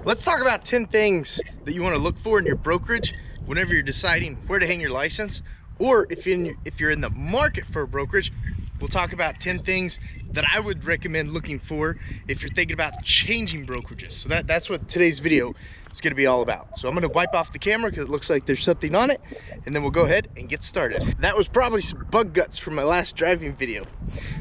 Let's talk about 10 things that you want to look for in your brokerage whenever you're deciding where to hang your license, or if you're in the market for a brokerage. We'll talk about 10 things that I would recommend looking for if you're thinking about changing brokerages. So that's what today's video is going to be all about. So I'm going to wipe off the camera because it looks like there's something on it, and then we'll go ahead and get started. That was probably some bug guts from my last driving video.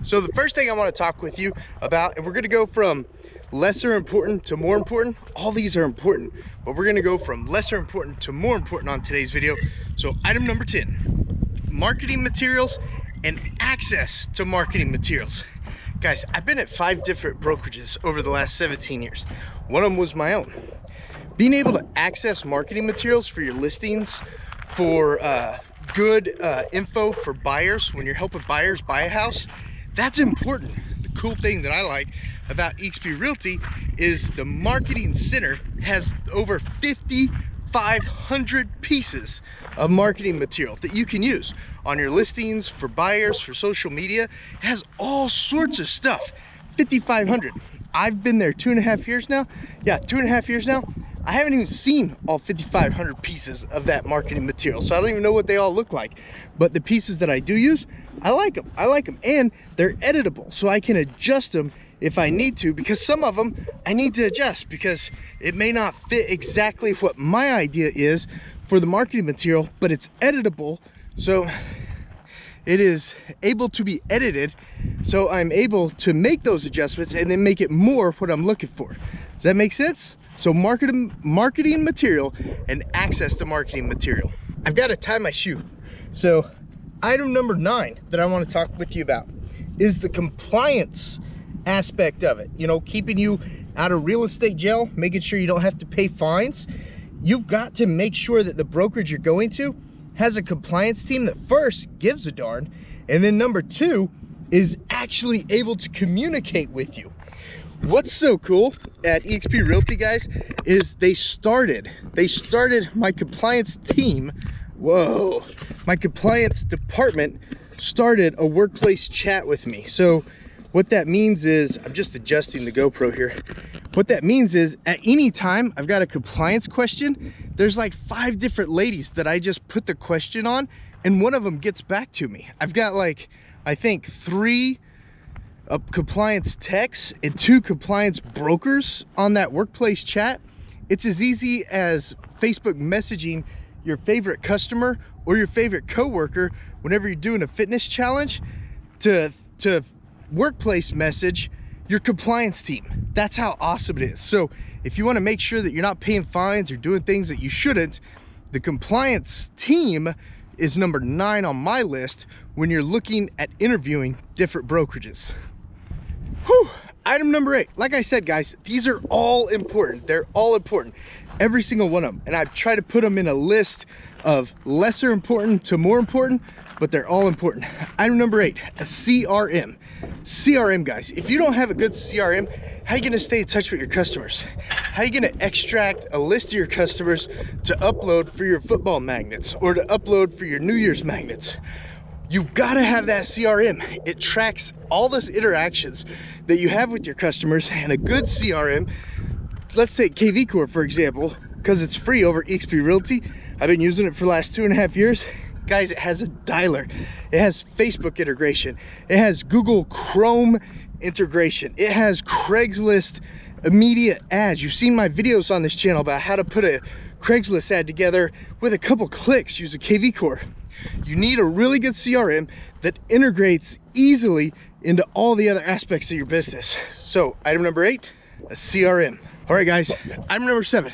So the first thing I want to talk with you about, and we're going to go from lesser important to more important. All these are important, but we're going to go from lesser important to more important on today's video. So item number 10, marketing materials and access to marketing materials. Guys, I've been at 5 different brokerages over the last 17 years. One of them was my own. Being able to access marketing materials for your listings, for good info for buyers, when you're helping buyers buy a house, that's important. The cool thing that I like about eXp Realty is the marketing center has over 5,500 pieces of marketing material that you can use on your listings, for buyers, for social media. It has all sorts of stuff. 5,500. I've been there 2.5 years now. Yeah, 2.5 years now. I haven't even seen all 5,500 pieces of that marketing material, so I don't even know what they all look like. But the pieces that I do use, I like them. I like them, and they're editable, so I can adjust them if I need to, because some of them I need to adjust because it may not fit exactly what my idea is for the marketing material, but it's editable, so it is able to be edited, so I'm able to make those adjustments and then make it more what I'm looking for. Does that make sense? So marketing material and access to marketing material. I've got to tie my shoe. So item number 9 that I want to talk with you about is the compliance aspect of it. You know, keeping you out of real estate jail, making sure you don't have to pay fines. You've got to make sure that the brokerage you're going to has a compliance team that first gives a darn, and then number 2 is actually able to communicate with you. What's so cool at eXp Realty, guys, is they started my compliance team. Whoa, my compliance department started a workplace chat with me. So what that means is, I'm just adjusting the GoPro here. What that means is, at any time I've got a compliance question, there's like 5 different ladies that I just put the question on, and one of them gets back to me. I've got like, I think 3 compliance techs and 2 compliance brokers on that workplace chat. It's as easy as Facebook messaging your favorite customer or your favorite coworker whenever you're doing a fitness challenge to workplace message your compliance team. That's how awesome it is. So if you want to make sure that you're not paying fines or doing things that you shouldn't, the compliance team is number 9 on my list when you're looking at interviewing different brokerages. Whew. Item number 8, like I said, guys, these are all important. They're all important, every single one of them, and I've tried to put them in a list of lesser important to more important, but they're all important. Item number 8, a CRM. CRM, guys, if you don't have a good CRM, how are you gonna stay in touch with your customers? How are you gonna extract a list of your customers to upload for your football magnets or to upload for your New Year's magnets? You've got to have that CRM. It tracks all those interactions that you have with your customers, and a good CRM, let's take KV Core for example, because it's free over eXp Realty. I've been using it for the last 2.5 years. Guys, it has a dialer. It has Facebook integration. It has Google Chrome integration. It has Craigslist immediate ads. You've seen my videos on this channel about how to put a Craigslist ad together with a couple clicks using KV Core. You need a really good CRM that integrates easily into all the other aspects of your business. So item number 8, a CRM. All right, guys, item number 7,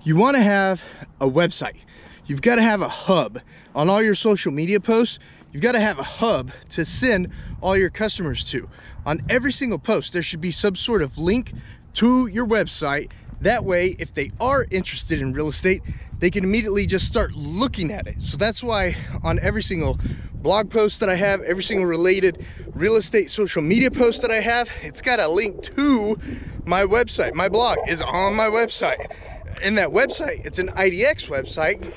you want to have a website. You've got to have a hub on all your social media posts. You've got to have a hub to send all your customers to. On every single post, there should be some sort of link to your website. That way, if they are interested in real estate, they can immediately just start looking at it. So that's why on every single blog post that I have, every single related real estate social media post that I have, it's got a link to my website. My blog is on my website. In that website, it's an IDX website,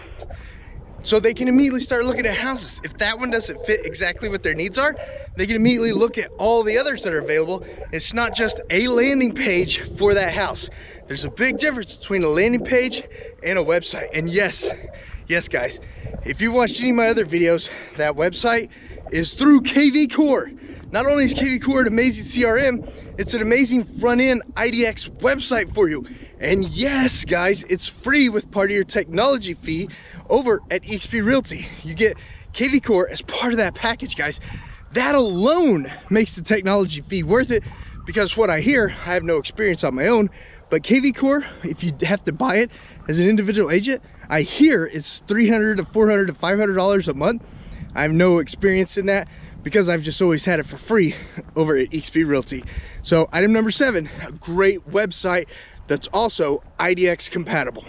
so they can immediately start looking at houses. If that one doesn't fit exactly what their needs are, they can immediately look at all the others that are available. It's not just a landing page for that house. There's a big difference between a landing page and a website. And yes guys, if you watched any of my other videos, that website is through KV Core. Not only is KV Core an amazing CRM, it's an amazing front-end IDX website for you. And yes guys, it's free with part of your technology fee over at eXp Realty. You get KV Core as part of that package, guys. That alone makes the technology fee worth it, because what I hear, I have no experience on my own, but KV Core, if you have to buy it as an individual agent, I hear it's $300 to $400 to $500 a month. I have no experience in that because I've just always had it for free over at eXp Realty. So item number 7, a great website that's also IDX compatible.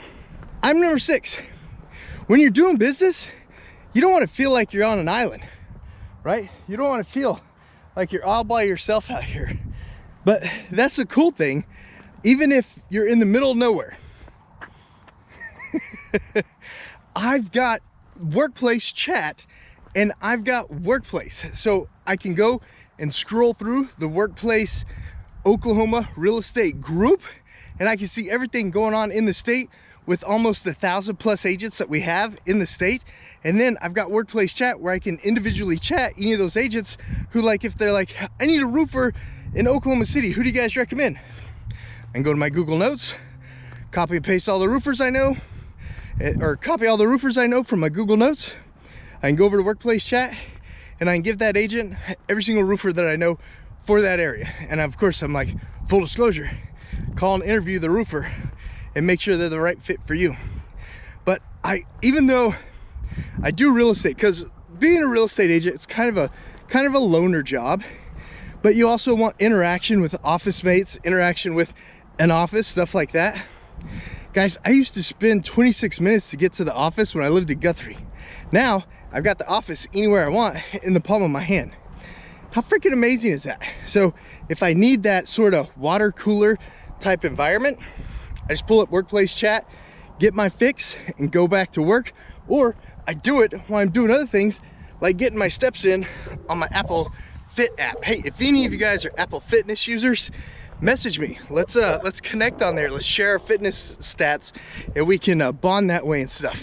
Item number 6, when you're doing business, you don't want to feel like you're on an island, right? You don't want to feel like you're all by yourself out here. But that's the cool thing, even if you're in the middle of nowhere. I've got workplace chat and I've got workplace, so I can go and scroll through the workplace Oklahoma real estate group, and I can see everything going on in the state with almost 1,000+ agents that we have in the state. And then I've got workplace chat where I can individually chat any of those agents who, like, if they're like, I need a roofer in Oklahoma City, who do you guys recommend? I can go to my Google Notes, copy and paste all the roofers I know, or copy all the roofers I know from my Google Notes. I can go over to workplace chat and I can give that agent every single roofer that I know for that area. And of course, I'm like, full disclosure, call and interview the roofer and make sure they're the right fit for you. But even though I do real estate, because being a real estate agent, it's kind of a loner job, but you also want interaction with office mates, interaction with an office, stuff like that. Guys, I used to spend 26 minutes to get to the office when I lived in Guthrie. Now, I've got the office anywhere I want in the palm of my hand. How freaking amazing is that? So if I need that sort of water cooler type environment, I just pull up workplace chat, get my fix, and go back to work. Or I do it while I'm doing other things, like getting my steps in on my Apple Fit app. Hey, if any of you guys are Apple Fitness users, message me. Let's connect on there. Let's share our fitness stats, and we can bond that way and stuff.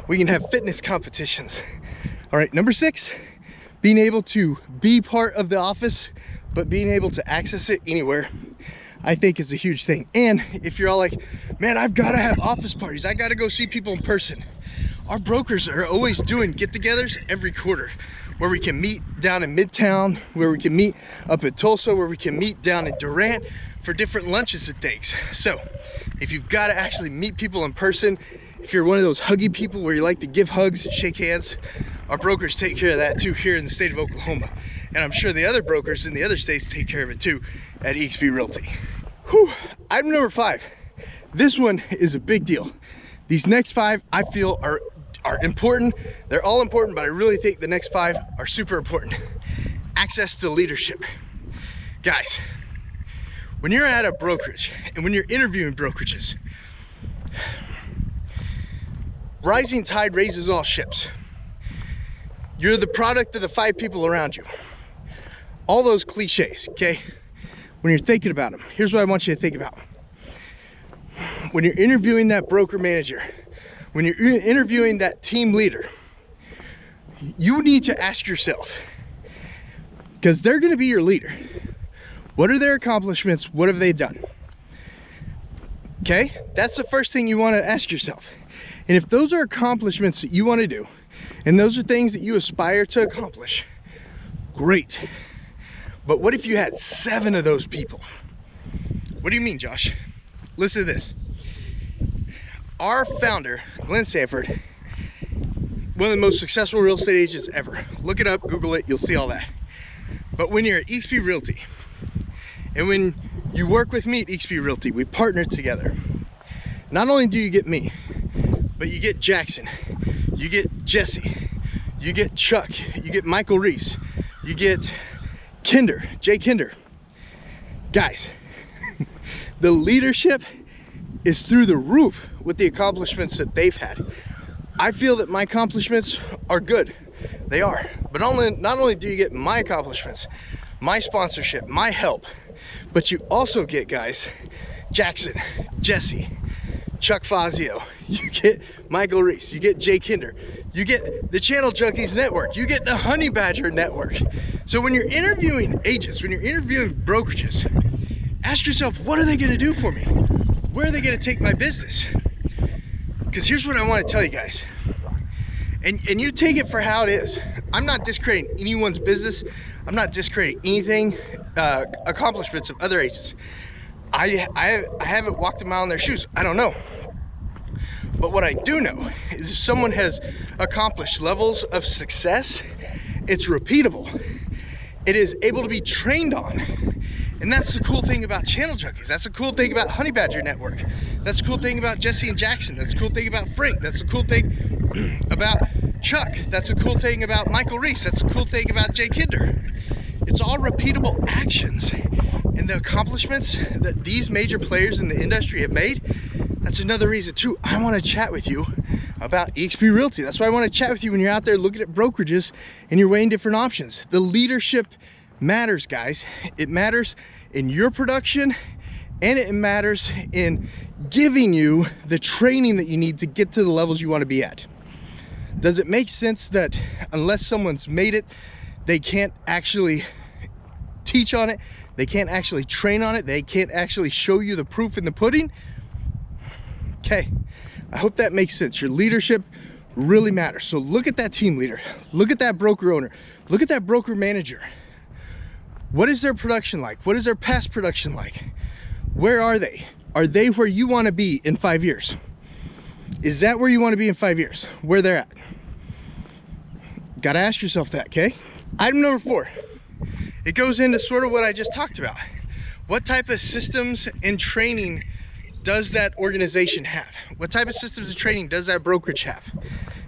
We can have fitness competitions. All right, number 6, being able to be part of the office, but being able to access it anywhere, I think is a huge thing. And if you're all like, man, I've got to have office parties, I got to go see people in person. Our brokers are always doing get-togethers every quarter, where we can meet down in Midtown, where we can meet up at Tulsa, where we can meet down in Durant for different lunches and things. So if you've got to actually meet people in person, if you're one of those huggy people where you like to give hugs and shake hands, our brokers take care of that too here in the state of Oklahoma. And I'm sure the other brokers in the other states take care of it too at eXp Realty. Whew. Item number 5. This one is a big deal. These next 5 I feel are important. They're all important, but I really think the next 5 are super important. Access to leadership. Guys, when you're at a brokerage and when you're interviewing brokerages, rising tide raises all ships. You're the product of the 5 people around you. All those cliches, okay? When you're thinking about them, here's what I want you to think about. When you're interviewing that broker manager, when you're interviewing that team leader, you need to ask yourself, because they're going to be your leader, what are their accomplishments? What have they done? Okay, that's the first thing you want to ask yourself. And if those are accomplishments that you want to do, and those are things that you aspire to accomplish, great. But what if you had 7 of those people? What do you mean, Josh? Listen to this. Our founder, Glenn Sanford, one of the most successful real estate agents ever. Look it up, Google it, you'll see all that. But when you're at eXp Realty, and when you work with me at eXp Realty, we partner together. Not only do you get me, but you get Jackson, you get Jesse, you get Chuck, you get Michael Reese, you get Jay Kinder. Guys, the leadership is through the roof with the accomplishments that they've had. I feel that my accomplishments are good. They are. But not only do you get my accomplishments, my sponsorship, my help, but you also get, guys, Jackson, Jesse, Chuck Fazio, you get Michael Reese, you get Jake Hinder, you get the Channel Junkies network, you get the Honey Badger network. So when you're interviewing agents, when you're interviewing brokerages, ask yourself, what are they gonna do for me? Where are they gonna take my business? Because here's what I wanna tell you guys. And you take it for how it is. I'm not discrediting anyone's business. I'm not discrediting anything, accomplishments of other agents. I haven't walked a mile in their shoes. I don't know. But what I do know is if someone has accomplished levels of success, it's repeatable. It is able to be trained on. And that's the cool thing about Channel Junkies. That's the cool thing about Honey Badger Network. That's the cool thing about Jesse and Jackson. That's the cool thing about Frank. That's the cool thing about Chuck. That's the cool thing about Michael Reese. That's the cool thing about Jake Hinder. It's all repeatable actions. And the accomplishments that these major players in the industry have made, that's another reason too I want to chat with you about eXp Realty. That's why I want to chat with you when you're out there looking at brokerages and you're weighing different options. The leadership matters, guys. It matters in your production, and it matters in giving you the training that you need to get to the levels you want to be at. Does it make sense that unless someone's made it, they can't actually teach on it? They can't actually train on it. They can't actually show you the proof in the pudding. Okay, I hope that makes sense. Your leadership really matters. So look at that team leader. Look at that broker owner. Look at that broker manager. What is their production like? What is their past production like? Where are they? Are they where you want to be in 5 years? Is that where you want to be in 5 years? Where they're at? Got to ask yourself that, okay? Item number 4. It goes into sort of what I just talked about. What type of systems and training does that organization have? What type of systems and training does that brokerage have?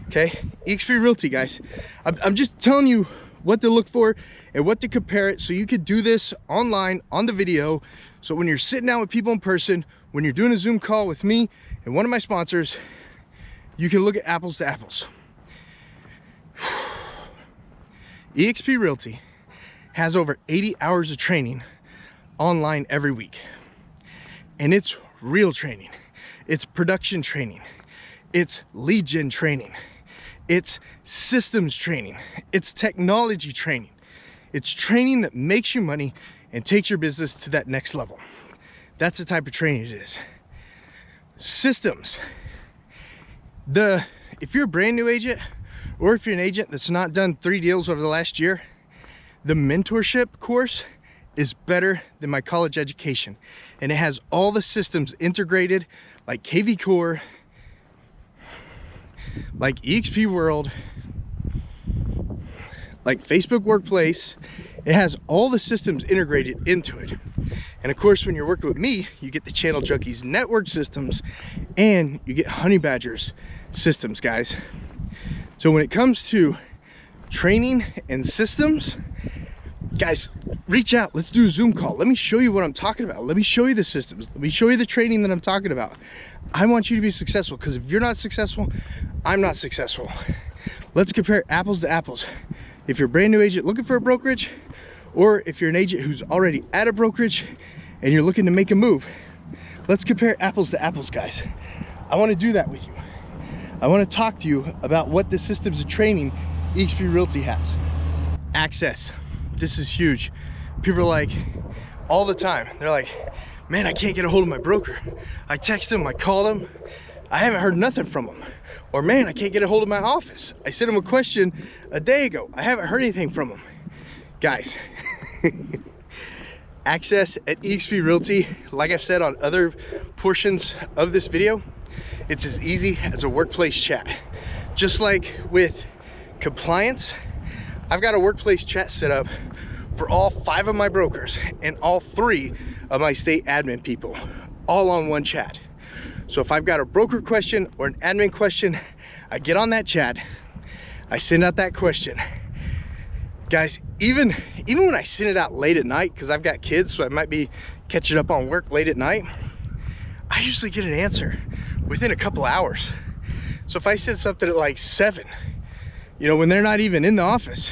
Okay, eXp Realty, guys. I'm just telling you what to look for and what to compare it so you could do this online on the video. So when you're sitting down with people in person, when you're doing a Zoom call with me and one of my sponsors, you can look at apples to apples. eXp Realty has over 80 hours of training online every week. And it's real training. It's production training. It's lead gen training. It's systems training. It's technology training. It's training that makes you money and takes your business to that next level. That's the type of training it is. Systems. If you're a brand new agent, or if you're an agent that's not done 3 deals over the last year, the mentorship course is better than my college education. And it has all the systems integrated, like KV Core, like eXp World, like Facebook Workplace. It has all the systems integrated into it. And of course, when you're working with me, you get the Channel Junkies network systems and you get Honey Badgers systems, guys. So when it comes to training and systems, guys, reach out. Let's do a Zoom call. Let me show you what I'm talking about. Let me show you the systems. Let me show you the training that I'm talking about. I want you to be successful, because if you're not successful, I'm not successful. Let's compare apples to apples. If you're a brand new agent looking for a brokerage, or if you're an agent who's already at a brokerage and you're looking to make a move, let's compare apples to apples, guys. I want to do that with you. I want to talk to you about what the systems of training eXp Realty has. Access. This is huge. People are like, all the time, they're like, man, I can't get a hold of my broker. I text him, I called him, I haven't heard nothing from him. Or man, I can't get a hold of my office. I sent him a question a day ago. I haven't heard anything from him. Guys, access at eXp Realty, like I've said on other portions of this video, it's as easy as a workplace chat. Just like with compliance, I've got a workplace chat set up for all 5 of my brokers and all 3 of my state admin people, all on one chat. So if I've got a broker question or an admin question, I get on that chat, I send out that question. Guys, even when I send it out late at night, because I've got kids, so I might be catching up on work late at night, I usually get an answer within a couple hours. So if I said something at like 7, you know, when they're not even in the office,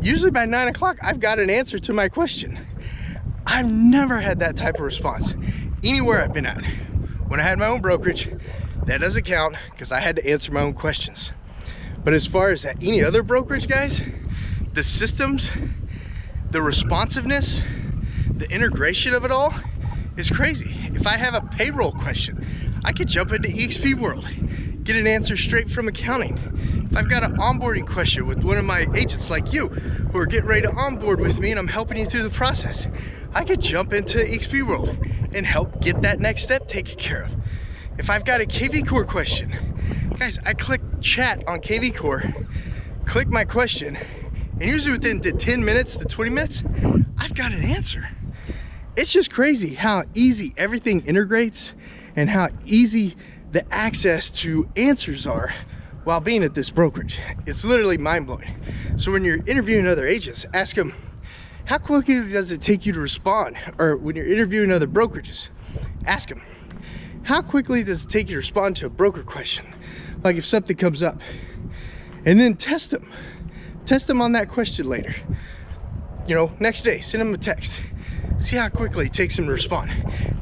usually by 9 o'clock, I've got an answer to my question. I've never had that type of response anywhere I've been at. When I had my own brokerage, that doesn't count because I had to answer my own questions. But as far as at any other brokerage, guys, the systems, the responsiveness, the integration of it all is crazy. If I have a payroll question, I could jump into eXp World, get an answer straight from accounting. If I've got an onboarding question with one of my agents like you who are getting ready to onboard with me and I'm helping you through the process, I could jump into eXp World and help get that next step taken care of. If I've got a KV Core question, guys, I click chat on KV Core, click my question, and usually within 10 minutes to 20 minutes, I've got an answer. It's just crazy how easy everything integrates and how easy the access to answers are while being at this brokerage. It's literally mind-blowing. So when you're interviewing other agents, ask them, how quickly does it take you to respond? Or when you're interviewing other brokerages, ask them, how quickly does it take you to respond to a broker question? Like if something comes up, and then test them on that question later. You know, next day, send them a text. See how quickly it takes them to respond.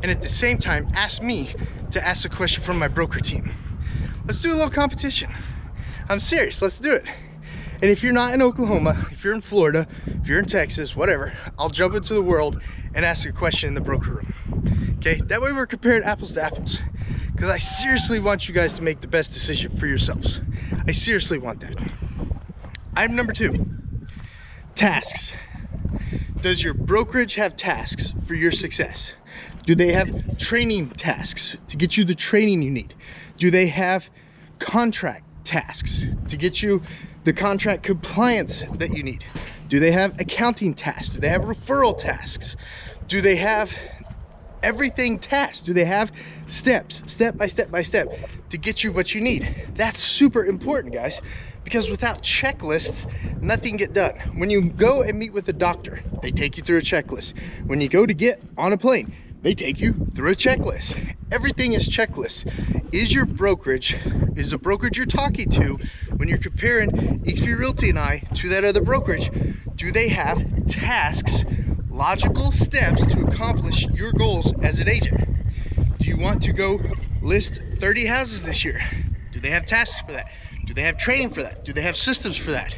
And at the same time, ask me to ask a question from my broker team. Let's do a little competition. I'm serious, let's do it. And if you're not in Oklahoma, if you're in Florida, if you're in Texas, whatever, I'll jump into the world and ask a question in the broker room. Okay, that way we're comparing apples to apples. Because I seriously want you guys to make the best decision for yourselves. I seriously want that. Item number 2, tasks. Does your brokerage have tasks for your success? Do they have training tasks to get you the training you need? Do they have contract tasks to get you the contract compliance that you need? Do they have accounting tasks? Do they have referral tasks? Do they have everything tasked? Do they have steps, step by step to get you what you need? That's super important, guys, because without checklists, nothing get done. When you go and meet with a doctor, they take you through a checklist. When you go to get on a plane, they take you through a checklist. Everything is checklist. Is the brokerage you're talking to, when you're comparing eXp Realty and I to that other brokerage, do they have tasks, logical steps to accomplish your goals as an agent? Do you want to go list 30 houses this year? Do they have tasks for that? Do they have training for that? Do they have systems for that?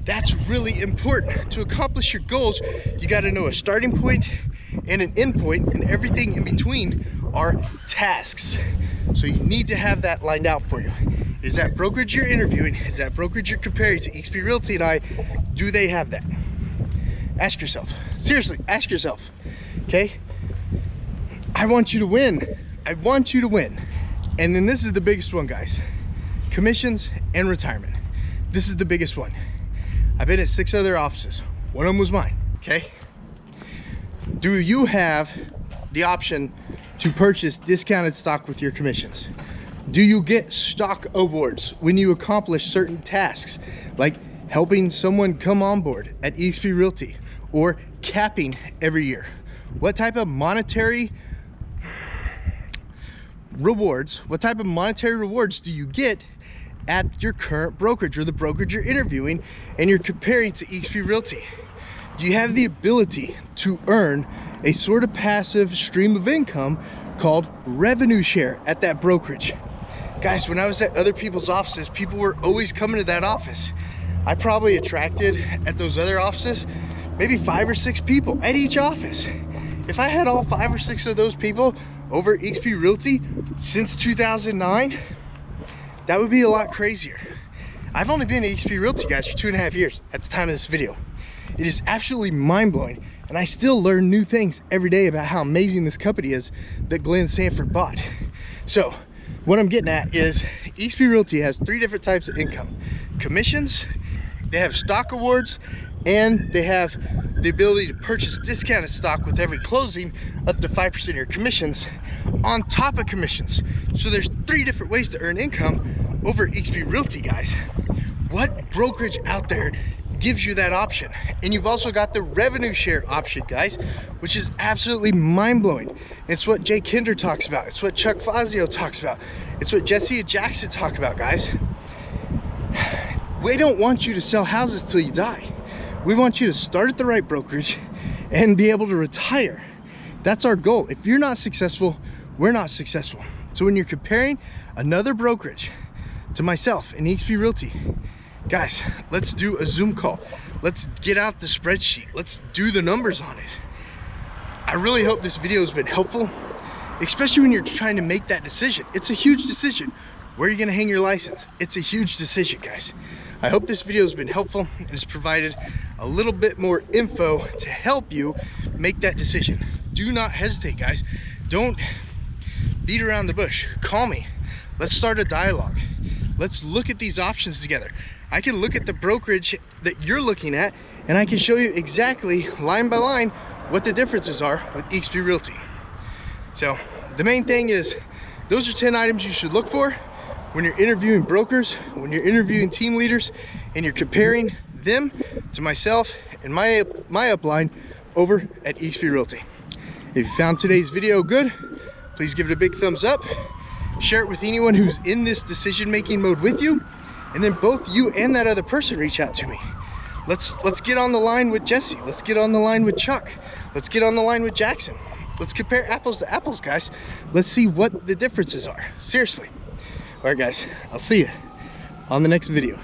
That's really important. To accomplish your goals, you got to know a starting point and an end point, and everything in between are tasks. So you need to have that lined out for you. Is that brokerage you're interviewing, is that brokerage you're comparing to eXp Realty and I, do they have that? Ask yourself. Seriously, ask yourself. Okay? I want you to win. I want you to win. And then this is the biggest one, guys. Commissions and retirement. This is the biggest one. I've been at 6 other offices. One of them was mine, okay? Do you have the option to purchase discounted stock with your commissions? Do you get stock awards when you accomplish certain tasks, like helping someone come on board at eXp Realty or capping every year? What type of monetary rewards, do you get at your current brokerage or the brokerage you're interviewing and you're comparing to eXp Realty? Do you have the ability to earn a sort of passive stream of income called revenue share at that brokerage? Guys, when I was at other people's offices, people were always coming to that office. I probably attracted at those other offices maybe 5 or 6 people at each office. If I had all 5 or 6 of those people over eXp Realty since 2009, that would be a lot crazier. I've only been at eXp Realty, guys, for 2.5 years at the time of this video. It is absolutely mind-blowing, and I still learn new things every day about how amazing this company is that Glenn Sanford bought. So what I'm getting at is eXp Realty has 3 different types of income. Commissions, they have stock awards, and they have the ability to purchase discounted stock with every closing up to 5% of your commissions on top of commissions. So there's 3 different ways to earn income over eXp Realty, guys. What brokerage out there gives you that option? And you've also got the revenue share option, guys, which is absolutely mind-blowing. It's what Jay Kinder talks about. It's what Chuck Fazio talks about. It's what Jesse and Jackson talk about, guys. We don't want you to sell houses till you die. We want you to start at the right brokerage and be able to retire. That's our goal. If you're not successful, we're not successful. So when you're comparing another brokerage to myself and eXp Realty, guys, let's do a Zoom call. Let's get out the spreadsheet. Let's do the numbers on it. I really hope this video has been helpful, especially when you're trying to make that decision. It's a huge decision. Where are you gonna hang your license? It's a huge decision, guys. I hope this video has been helpful and has provided a little bit more info to help you make that decision. Do not hesitate, guys. Don't beat around the bush. Call me. Let's start a dialogue. Let's look at these options together. I can look at the brokerage that you're looking at, and I can show you exactly, line by line, what the differences are with eXp Realty. So the main thing is, those are 10 items you should look for when you're interviewing brokers, when you're interviewing team leaders, and you're comparing them to myself and my upline over at eXp Realty. If you found today's video good, please give it a big thumbs up. Share it with anyone who's in this decision-making mode with you, and then both you and that other person reach out to me. Let's get on the line with Jesse. Let's get on the line with Chuck. Let's get on the line with Jackson. Let's compare apples to apples, guys. Let's see what the differences are. Seriously. All right, guys, I'll see you on the next video.